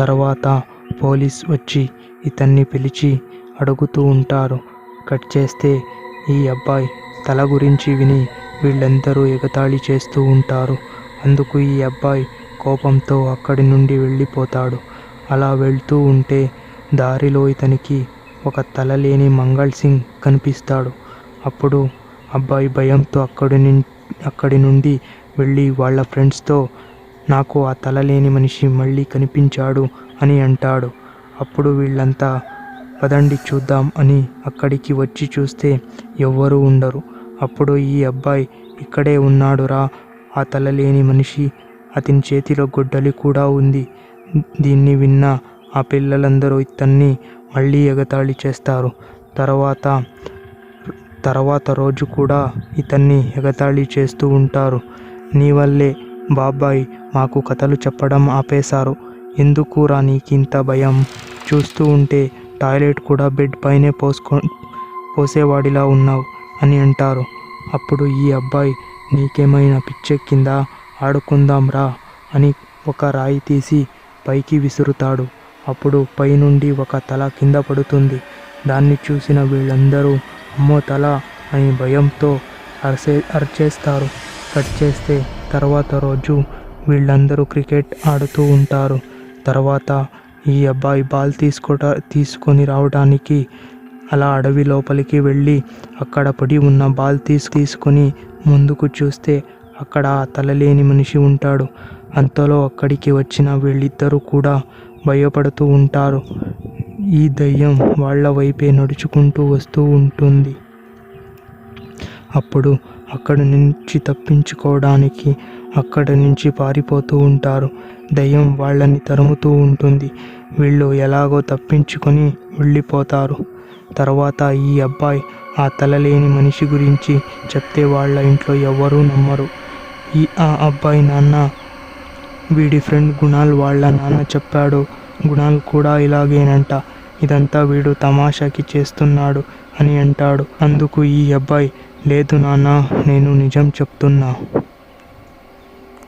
తర్వాత పోలీస్ వచ్చి ఇతన్ని పిలిచి అడుగుతూ ఉంటారు. కట్ చేస్తే ఈ అబ్బాయి తల గురించి విని వీళ్ళందరూ ఎగతాళి చేస్తూ ఉంటారు. అందుకు ఈ అబ్బాయి కోపంతో అక్కడి నుండి వెళ్ళిపోతాడు. అలా వెళ్తూ ఉంటే దారిలో ఇతనికి ఒక తల లేని మంగళ్ సింగ్ కనిపిస్తాడు. అప్పుడు అబ్బాయి భయంతో అక్కడి నుండి వెళ్ళి వాళ్ళ ఫ్రెండ్స్తో నాకు ఆ తల లేని మనిషి మళ్ళీ కనిపించాడు అని అంటాడు. అప్పుడు వీళ్ళంతా పదండి చూద్దాం అని అక్కడికి వచ్చి చూస్తే ఎవ్వరూ ఉండరు. అప్పుడు ఈ అబ్బాయి ఇక్కడే ఉన్నాడురా ఆ తల లేని మనిషి, అతని చేతిలో గొడ్డలి కూడా ఉంది. దీన్ని విన్న ఆ పిల్లలందరూ ఇతన్ని మళ్ళీ ఎగతాళి చేస్తారు. తర్వాత రోజు కూడా ఇతన్ని ఎగతాళి చేస్తూ ఉంటారు. నీ వల్లే బాబాయ్ మాకు కథలు చెప్పడం ఆపేశారు. ఎందుకురా నీకింత భయం? చూస్తూ ఉంటే టాయిలెట్ కూడా బెడ్ పైనే పోసేవాడిలా ఉన్నావు అని అంటారు. అప్పుడు ఈ అబ్బాయి నీకేమైనా పిచ్చెక్కిందా, ఆడుకుందాం రా అని ఒక రాయి తీసి పైకి విసురుతాడు. అప్పుడు పైనుండి ఒక తల కింద పడుతుంది. దాన్ని చూసిన వీళ్ళందరూ అమ్మో తల అని భయంతో అరిచేస్తారు. కట్ చేస్తే తర్వాత రోజు వీళ్ళందరూ క్రికెట్ ఆడుతూ ఉంటారు. తర్వాత ఈ అబ్బాయి బాల్ తీసుకొని రావడానికి అలా అడవి లోపలికి వెళ్ళి అక్కడ పడి ఉన్న బాల్ తీసుకొని ముందుకు చూస్తే అక్కడ ఆ తలలేని మనిషి ఉంటాడు. అంతలో అక్కడికి వచ్చిన వీళ్ళిద్దరూ కూడా భయపడుతూ ఉంటారు. ఈ దయ్యం వాళ్ళ వైపే నడుచుకుంటూ వస్తూ ఉంటుంది. అప్పుడు అక్కడి నుంచి తప్పించుకోవడానికి అక్కడి నుంచి పారిపోతూ ఉంటారు. దయ్యం వాళ్ళని తరుముతూ ఉంటుంది. వీళ్ళు ఎలాగో తప్పించుకొని వెళ్ళిపోతారు. తర్వాత ఈ అబ్బాయి ఆ తలలేని మనిషి గురించి చెప్తే వాళ్ళ ఇంట్లో ఎవరూ నమ్మరు. ఆ అబ్బాయి నాన్న వీడి ఫ్రెండ్ గుణాల్ వాళ్ళ నాన్న చెప్పాడు. గుణాల్ కూడా ఇలాగేనంట, ఇదంతా వీడు తమాషాకి చేస్తున్నాడు అని అంటాడు. అందుకు ఈ అబ్బాయి లేదు నాన్న, నేను నిజం చెప్తున్నా.